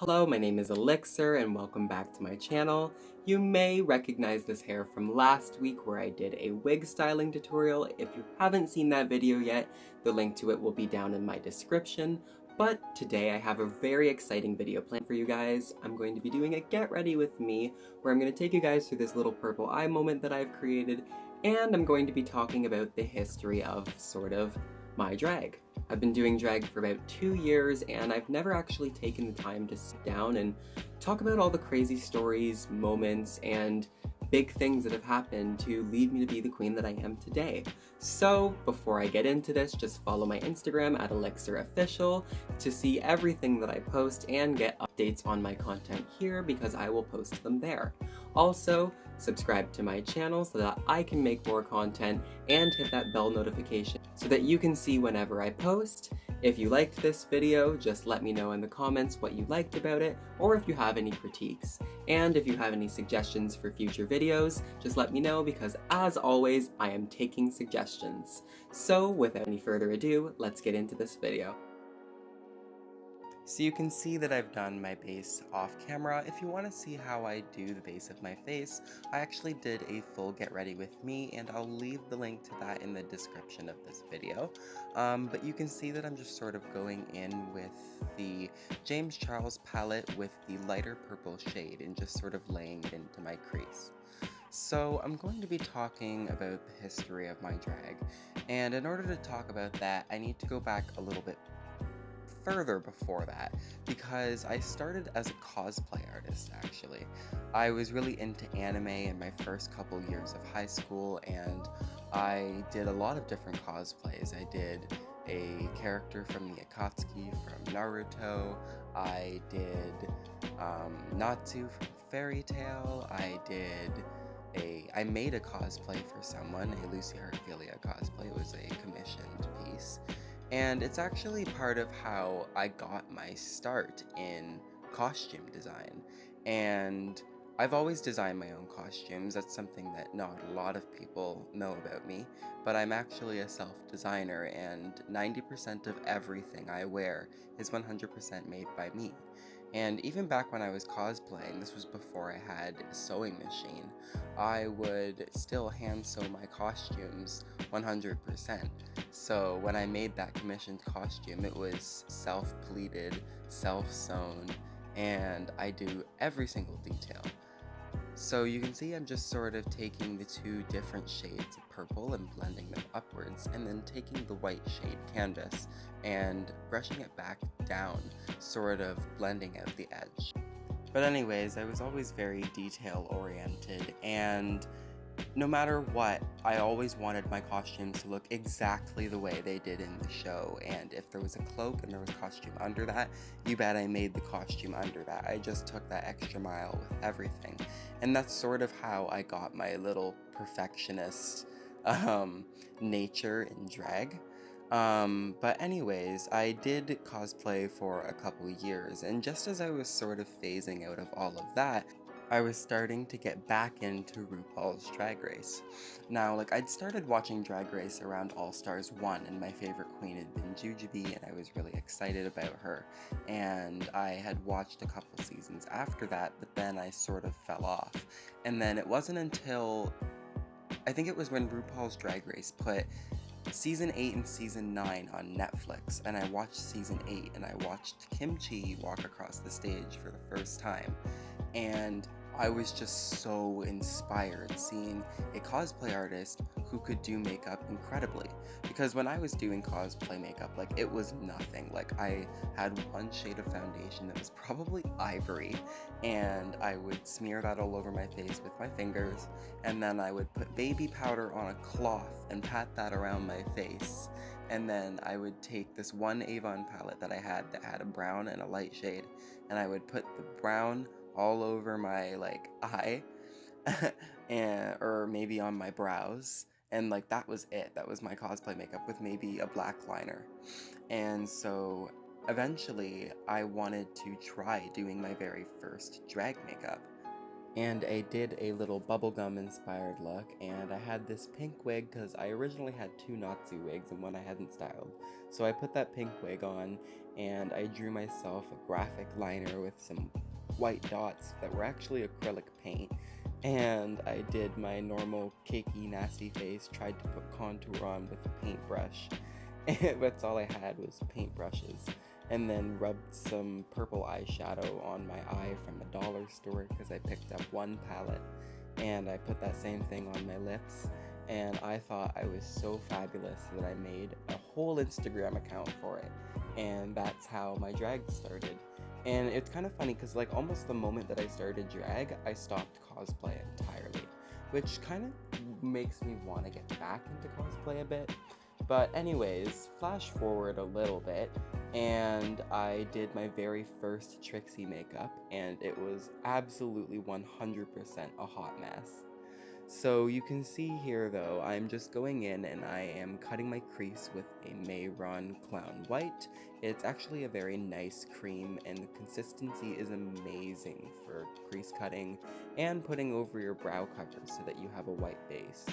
Hello, my name is Elixir and welcome back to my channel. You may recognize this hair from last week where I did a wig styling tutorial. If you haven't seen that video yet, the link to it will be down in my description. But today I have a very exciting video planned for you guys. I'm going to be doing a get ready with me where I'm going to take you guys through this little purple eye moment that I've created, and I'm going to be talking about the history of sort of my drag. I've been doing drag for about 2 years and I've never actually taken the time to sit down and talk about all the crazy stories, moments, and big things that have happened to lead me to be the queen that I am today. So before I get into this, just follow my Instagram at ElixirOfficial to see everything that I post and get updates on my content here because I will post them there. Also, subscribe to my channel so that I can make more content and hit that bell notification so that you can see whenever I post. If you liked this video, just let me know in the comments what you liked about it, or if you have any critiques. And if you have any suggestions for future videos, just let me know because, as always, I am taking suggestions. So, without any further ado, let's get into this video. So you can see that I've done my base off camera. If you want to see how I do the base of my face, I actually did a full get ready with me, and I'll leave the link to that in the description of this video. But you can see that I'm just sort of going in with the James Charles palette with the lighter purple shade and just sort of laying it into my crease. So I'm going to be talking about the history of my drag, and in order to talk about that, I need to go back a little bit further before that, because I started as a cosplay artist actually. I was really into anime in my first couple years of high school, and I did a lot of different cosplays. I did a character from the Akatsuki from Naruto, I did Natsu from Fairy Tail, I made a cosplay for someone, a Lucy Heartfilia cosplay. It was a commissioned piece. And it's actually part of how I got my start in costume design. And I've always designed my own costumes. That's something that not a lot of people know about me, but I'm actually a self-designer, and 90% of everything I wear is 100% made by me. And even back when I was cosplaying, this was before I had a sewing machine, I would still hand sew my costumes 100%. So when I made that commissioned costume, it was self-pleated, self-sewn, and I do every single detail. So you can see I'm just sort of taking the two different shades of purple and blending them upwards, and then taking the white shade canvas and brushing it back down, sort of blending out the edge. But anyways, I was always very detail oriented, and no matter what, I always wanted my costumes to look exactly the way they did in the show, and if there was a cloak and there was costume under that, you bet I made the costume under that. I just took that extra mile with everything, and that's sort of how I got my little perfectionist nature in drag. But anyways, I did cosplay for a couple years, and just as I was sort of phasing out of all of that, I was starting to get back into RuPaul's Drag Race. Now, I'd started watching Drag Race around All Stars 1, and my favorite queen had been Jujubee, and I was really excited about her. And I had watched a couple seasons after that, but then I sort of fell off. And then it wasn't until, I think it was when RuPaul's Drag Race put Season 8 and Season 9 on Netflix, and I watched Season 8, and I watched Kim Chi walk across the stage for the first time. And I was just so inspired seeing a cosplay artist who could do makeup incredibly. Because when I was doing cosplay makeup, it was nothing. I had one shade of foundation that was probably ivory, and I would smear that all over my face with my fingers, and then I would put baby powder on a cloth and pat that around my face. And then I would take this one Avon palette that I had that had a brown and a light shade, and I would put the brown all over my eye or maybe on my brows, and that was it. That was my cosplay makeup, with maybe a black liner. And so eventually I wanted to try doing my very first drag makeup. And I did a little bubblegum inspired look, and I had this pink wig because I originally had two Nazi wigs and one I hadn't styled. So I put that pink wig on, and I drew myself a graphic liner with some white dots that were actually acrylic paint. And I did my normal cakey nasty face, tried to put contour on with a paintbrush. And that's all I had was paintbrushes, and then rubbed some purple eyeshadow on my eye from the dollar store because I picked up one palette, and I put that same thing on my lips, and I thought I was so fabulous that I made a whole Instagram account for it, and that's how my drag started. And it's kind of funny because like almost the moment that I started drag, I stopped cosplay entirely, which kind of makes me want to get back into cosplay a bit. But anyways, flash forward a little bit, and I did my very first Trixie makeup, and it was absolutely 100% a hot mess. So you can see here though, I'm just going in and I am cutting my crease with a Mayron Clown White. It's actually a very nice cream, and the consistency is amazing for crease cutting and putting over your brow cover so that you have a white base.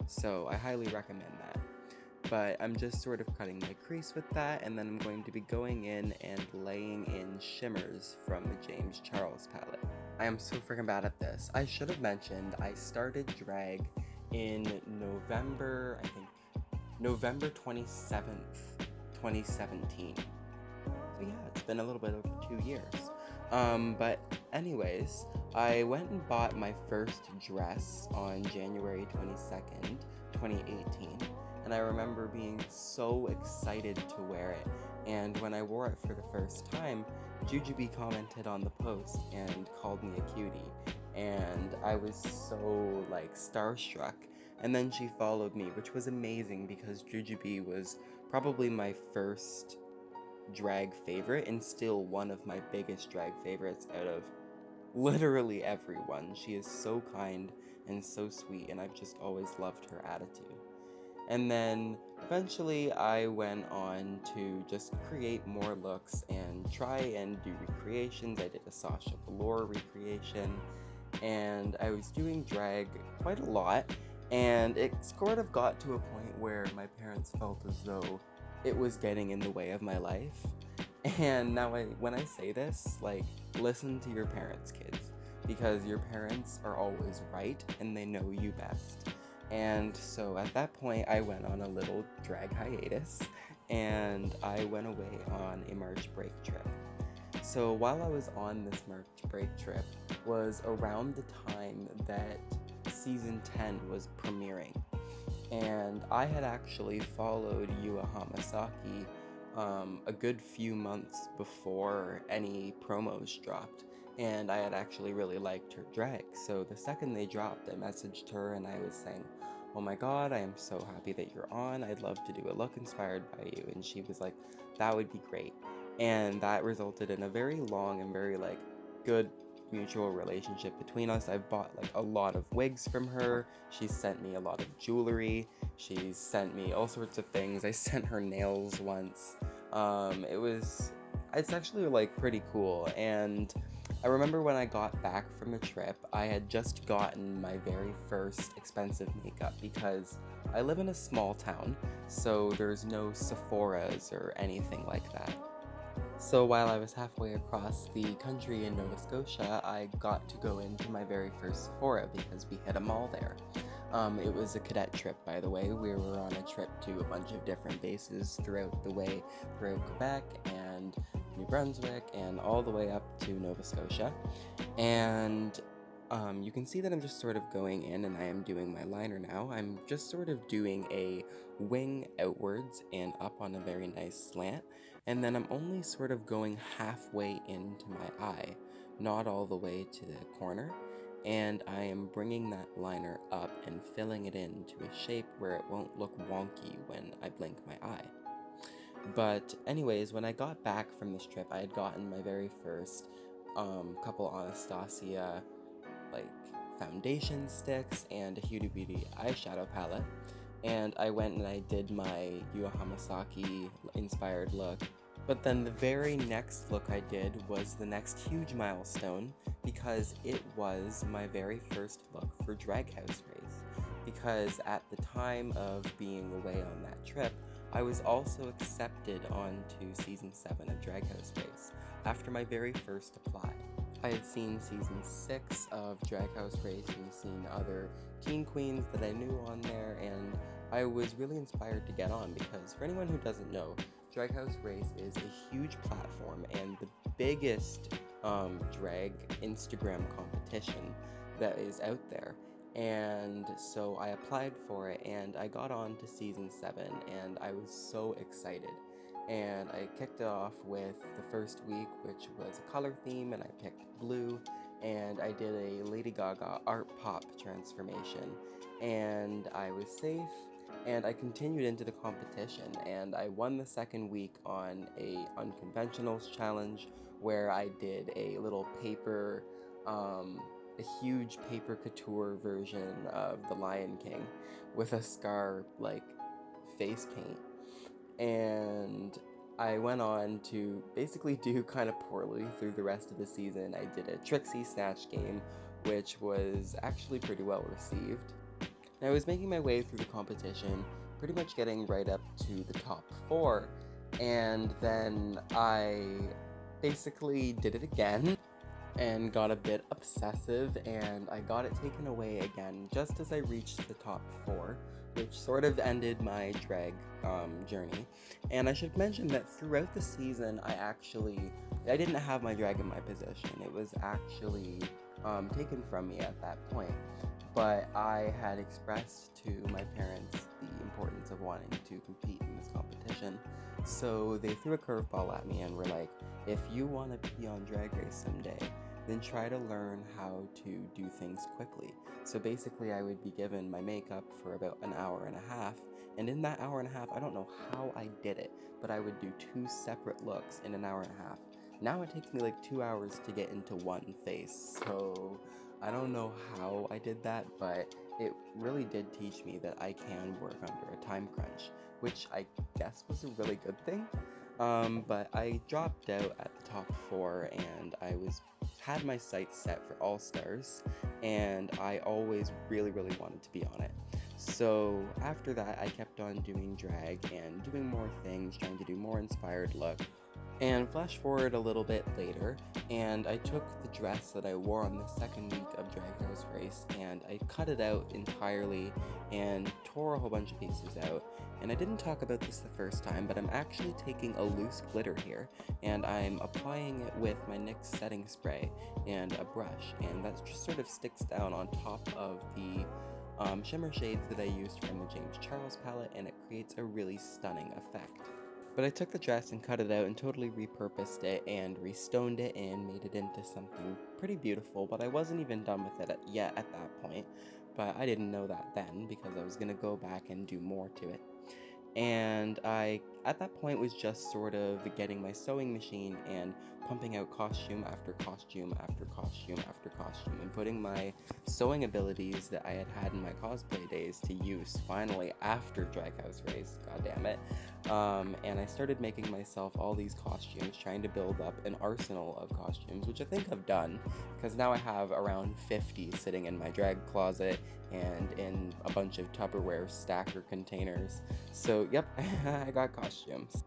So I highly recommend that. But I'm just sort of cutting my crease with that, and then I'm going to be going in and laying in shimmers from the James Charles palette. I am so freaking bad at this. I should have mentioned I started drag in November, I think, November 27th, 2017. So yeah, it's been a little bit over 2 years. But anyways, I went and bought my first dress on January 22nd, 2018. And I remember being so excited to wear it. And when I wore it for the first time, Jujubee commented on the post and called me a cutie. And I was so like starstruck. And then she followed me, which was amazing because Jujubee was probably my first drag favorite and still one of my biggest drag favorites out of literally everyone. She is so kind and so sweet, and I've just always loved her attitude. And then eventually I went on to just create more looks and try and do recreations. I did a Sasha Velour recreation, and I was doing drag quite a lot, and it sort of got to a point where my parents felt as though it was getting in the way of my life. And now when I say this, like, listen to your parents, kids, because your parents are always right and they know you best. And so at that point, I went on a little drag hiatus, and I went away on a March break trip. So while I was on this March break trip was around the time that season 10 was premiering. And I had actually followed Yua Hamasaki a good few months before any promos dropped, and I had actually really liked her drag. So the second they dropped, I messaged her and I was saying, "Oh my god, I am so happy that you're on. I'd love to do a look inspired by you." And she was like, "That would be great." And that resulted in a very long and very like good mutual relationship between us. I've bought like a lot of wigs from her. She sent me a lot of jewelry. She's sent me all sorts of things. I sent her nails once. It's actually like pretty cool. And I remember when I got back from the trip, I had just gotten my very first expensive makeup because I live in a small town, so there's no Sephora's or anything like that. So while I was halfway across the country in Nova Scotia, I got to go into my very first Sephora because we hit a mall there. It was a cadet trip, by the way. We were on a trip to a bunch of different bases throughout the way, throughout Quebec and New Brunswick, and all the way up to Nova Scotia. And you can see that I'm just sort of going in and I am doing my liner now. I'm just sort of doing a wing outwards and up on a very nice slant. And then I'm only sort of going halfway into my eye, not all the way to the corner. And I am bringing that liner up and filling it into a shape where it won't look wonky when I blink my eye. But anyways, when I got back from this trip, I had gotten my very first couple Anastasia like foundation sticks and a Huda Beauty eyeshadow palette. And I went and I did my Yua Hamasaki inspired look But then the very next look I did was the next huge milestone because it was my very first look for Drag House Race. Because at the time of being away on that trip, I was also accepted onto season 7 of Drag House Race after my very first apply. I had seen season 6 of Drag House Race and seen other teen queens that I knew on there, and I was really inspired to get on because for anyone who doesn't know, Drag House Race is a huge platform and the biggest drag Instagram competition that is out there. And so I applied for it and I got on to season 7 and I was so excited. And I kicked it off with the first week, which was a color theme, and I picked blue, and I did a Lady Gaga art pop transformation, and I was safe, and I continued into the competition, and I won the second week on a unconventionals challenge where I did a little paper, a huge paper couture version of the Lion King with a scar like face paint, and I went on to basically do kind of poorly through the rest of the season. I did a Trixie Snatch game, which was actually pretty well received. And I was making my way through the competition, pretty much getting right up to the top 4, and then I basically did it again and got a bit obsessive, and I got it taken away again just as I reached the top 4, which sort of ended my drag journey. And I should mention that throughout the season, I didn't have my drag in my position. It was actually taken from me at that point. But I had expressed to my parents the importance of wanting to compete in this competition. So they threw a curveball at me and were like, if you want to be on Drag Race someday, then try to learn how to do things quickly. So basically I would be given my makeup for about an hour and a half, and in that hour and a half, I don't know how I did it, but I would do 2 separate looks in an hour and a half. Now it takes me like 2 hours to get into one face, so I don't know how I did that, but it really did teach me that I can work under a time crunch, which I guess was a really good thing. But I dropped out at the top 4, and I had my sights set for All Stars, and I always really wanted to be on it. So after that, I kept on doing drag and doing more things, trying to do more inspired looks. And flash forward a little bit later, and I took the dress that I wore on the second week of Drag Race Race, and I cut it out entirely and tore a whole bunch of pieces out. And I didn't talk about this the first time, but I'm actually taking a loose glitter here, and I'm applying it with my NYX setting spray and a brush, and that just sort of sticks down on top of the shimmer shades that I used from the James Charles palette, and it creates a really stunning effect. But I took the dress and cut it out and totally repurposed it and restoned it and made it into something pretty beautiful, but I wasn't even done with it yet at that point. But I didn't know that then because I was going to go back and do more to it. And I, at that point, was just sort of getting my sewing machine and pumping out costume after costume after costume after costume and putting my sewing abilities that I had had in my cosplay days to use finally after Drag House Race, god damn it. And I started making myself all these costumes, trying to build up an arsenal of costumes, which I think I've done, because now I have around 50 sitting in my drag closet and in a bunch of Tupperware stacker containers. So yep, I got costumes.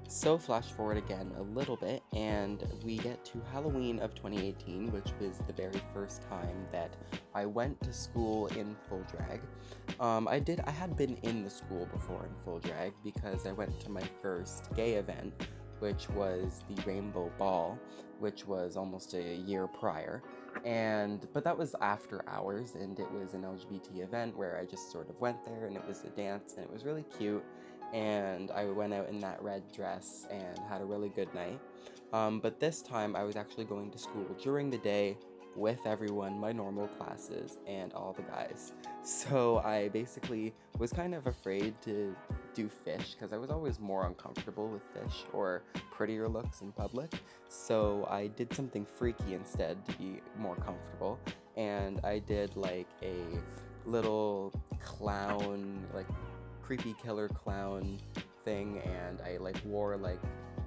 So flash forward again a little bit, and we get to Halloween of 2018, which was the very first time that I went to school in full drag. I had been in the school before in full drag because I went to my first gay event, which was the Rainbow Ball, which was almost a year prior. But that was after hours, and it was an LGBT event where I just sort of went there, and it was a dance, and it was really cute. And I went out in that red dress and had a really good night. But this time I was actually going to school during the day with everyone, my normal classes, and all the guys. So I basically was kind of afraid to do fish because I was always more uncomfortable with fish or prettier looks in public. So I did something freaky instead to be more comfortable. And I did like a little clown, like creepy killer clown thing, and I like wore like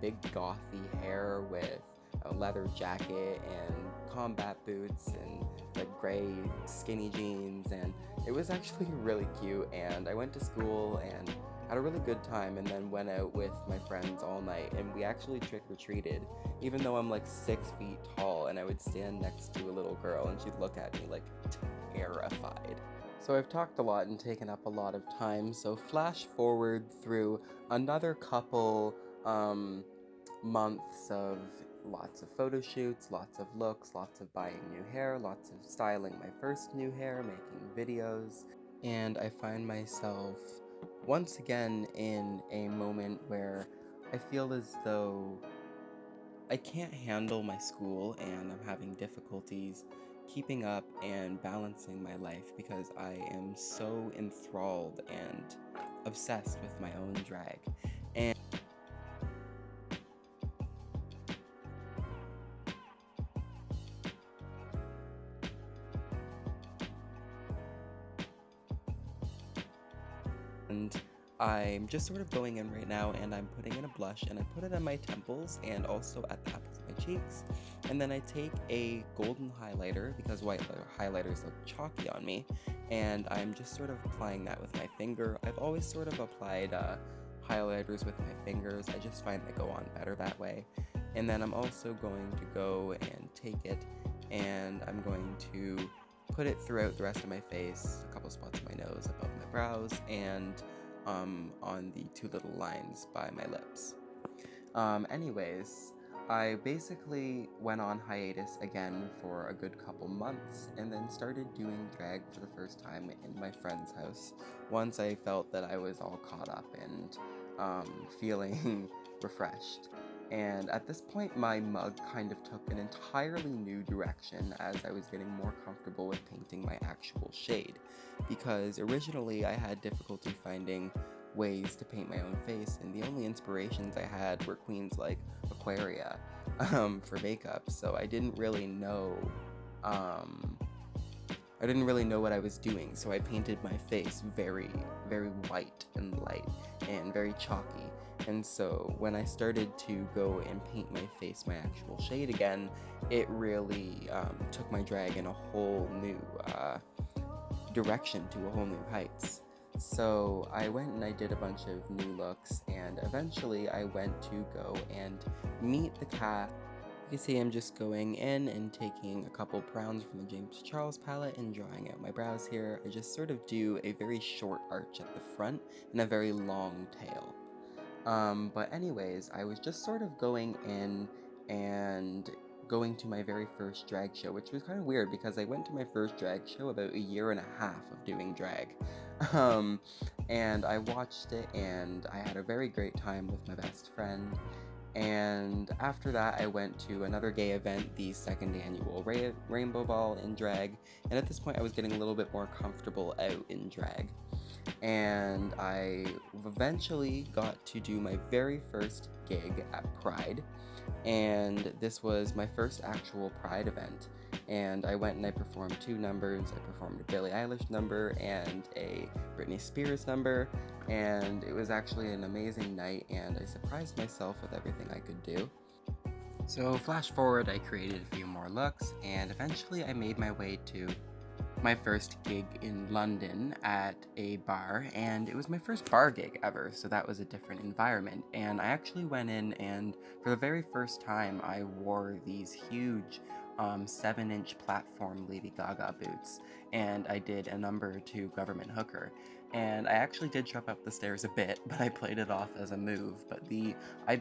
big gothy hair with a leather jacket and combat boots and like gray skinny jeans, and it was actually really cute. And I went to school and had a really good time, and then went out with my friends all night, and we actually trick-or-treated, even though I'm like 6 feet tall, and I would stand next to a little girl and she'd look at me like terrified. So I've talked a lot and taken up a lot of time, so flash forward through another couple months of lots of photo shoots, lots of looks, lots of buying new hair, lots of styling my first new hair, making videos, and I find myself once again in a moment where I feel as though I can't handle my school and I'm having difficulties keeping up and balancing my life because I am so enthralled and obsessed with my own drag. And I'm just sort of going in right now, and I'm putting in a blush, and I put it on my temples and also at the apples of my cheeks. And then I take a golden highlighter, because white highlighters look chalky on me, and I'm just sort of applying that with my finger. I've always sort of applied highlighters with my fingers. I just find they go on better that way. And then I'm also going to go and take it, and I'm going to put it throughout the rest of my face, a couple spots on my nose, above my brows, and on the two little lines by my lips. Anyways, I basically went on hiatus again for a good couple months, and then started doing drag for the first time in my friend's house, once I felt that I was all caught up and feeling refreshed. And at this point, my mug kind of took an entirely new direction as I was getting more comfortable with painting my actual shade, because originally I had difficulty finding ways to paint my own face, and the only inspirations I had were queens like Aquaria for makeup, so I didn't really know what I was doing, so I painted my face very, very white and light and very chalky. And so when I started to go and paint my face my actual shade again, it really took my drag in a whole new direction, to a whole new heights. So I went and I did a bunch of new looks, and eventually I went to go and meet the cat. You can see I'm just going in and taking a couple browns from the James Charles palette and drawing out my brows here. I just sort of do a very short arch at the front and a very long tail. But anyways, I was just sort of going in and going to my very first drag show, which was kind of weird because I went to my first drag show about a year and a half of doing drag. And I watched it, and I had a very great time with my best friend. And after that, I went to another gay event, the second annual Rainbow Ball in drag, and at this point I was getting a little bit more comfortable out in drag. And I eventually got to do my very first gig at Pride, and this was my first actual Pride event. And I went and I performed 2 numbers. I performed a Billie Eilish number and a Britney Spears number, and it was actually an amazing night, and I surprised myself with everything I could do. So flash forward, I created a few more looks, and eventually I made my way to my first gig in London at a bar, and it was my first bar gig ever, so that was a different environment. And I actually went in, and for the very first time I wore these huge 7-inch platform Lady Gaga boots, and I did a number to Government Hooker. And I actually did jump up the stairs a bit, but I played it off as a move. But I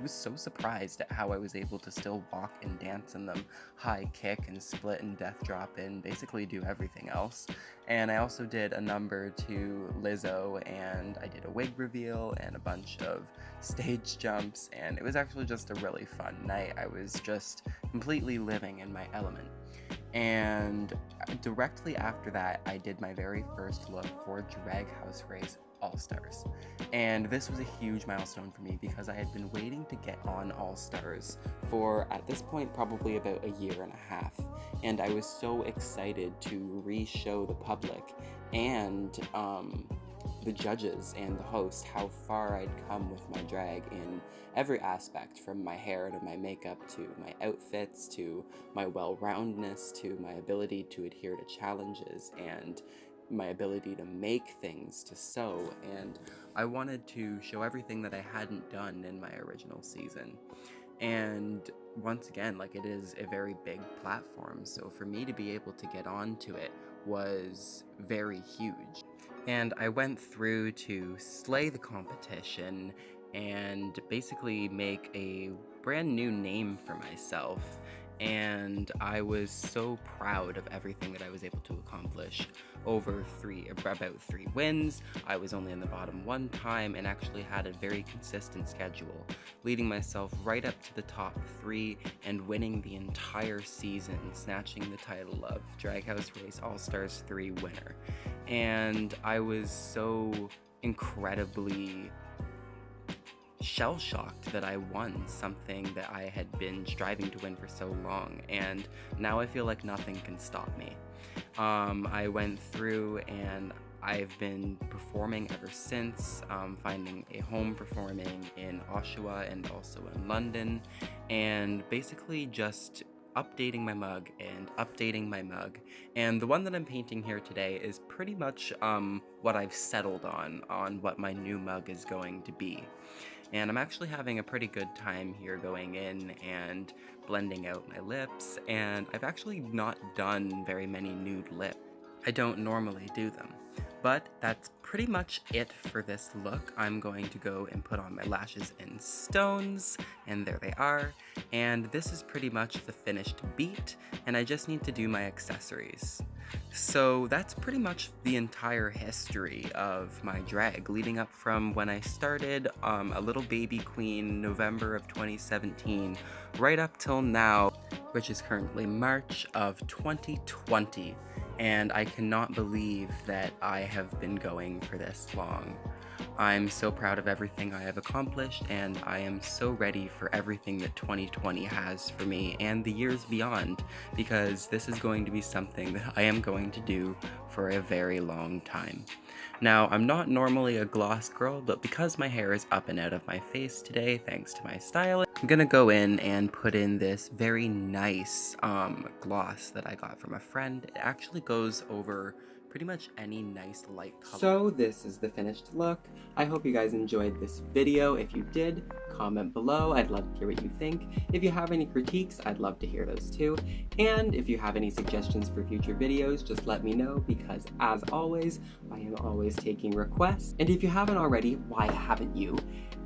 was so surprised at how I was able to still walk and dance in them, high kick and split and death drop and basically do everything else. And I also did a number to Lizzo, and I did a wig reveal and a bunch of stage jumps, and it was actually just a really fun night. I was just completely living in my element. And directly after that, I did my very first look for Drag House Race All-Stars. And this was a huge milestone for me because I had been waiting to get on All-Stars for, at this point, probably about a year and a half. And I was so excited to re-show the public and the judges and the host how far I'd come with my drag in every aspect, from my hair to my makeup to my outfits to my well-roundedness to my ability to adhere to challenges and my ability to make things, to sew, and I wanted to show everything that I hadn't done in my original season. And once again, like, it is a very big platform, so for me to be able to get onto it was very huge. And I went through to slay the competition and basically make a brand new name for myself. And I was so proud of everything that I was able to accomplish. About 3 wins, I was only in the bottom 1 time and actually had a very consistent schedule, leading myself right up to the top 3 and winning the entire season, snatching the title of Drag House Race All-Stars 3 winner. And I was so incredibly shell-shocked that I won something that I had been striving to win for so long, and now I feel like nothing can stop me. I went through and I've been performing ever since, finding a home performing in Oshawa and also in London, and basically just updating my mug and updating my mug. And the one that I'm painting here today is pretty much what I've settled on what my new mug is going to be. And I'm actually having a pretty good time here going in and blending out my lips, and I've actually not done very many nude lips. I don't normally do them. But that's pretty much it for this look. I'm going to go and put on my lashes and stones, and there they are. And this is pretty much the finished beat, and I just need to do my accessories. So that's pretty much the entire history of my drag, leading up from when I started a little baby queen November of 2017, right up till now, which is currently March of 2020. And I cannot believe that I have been going for this long. I'm so proud of everything I have accomplished, and I am so ready for everything that 2020 has for me and the years beyond, because this is going to be something that I am going to do for a very long time. Now, I'm not normally a gloss girl, but because my hair is up and out of my face today, thanks to my stylist, I'm gonna go in and put in this very nice gloss that I got from a friend. It actually goes over pretty much any nice light color. So this is the finished look. I hope you guys enjoyed this video. If you did, comment below. I'd love to hear what you think. If you have any critiques, I'd love to hear those too. And if you have any suggestions for future videos, just let me know, because as always, I am always taking requests. And if you haven't already, why haven't you?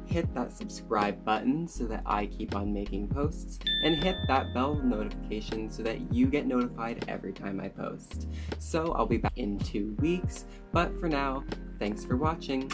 Hit that subscribe button so that I keep on making posts, and hit that bell notification so that you get notified every time I post. So I'll be back in 2 weeks, but for now, thanks for watching.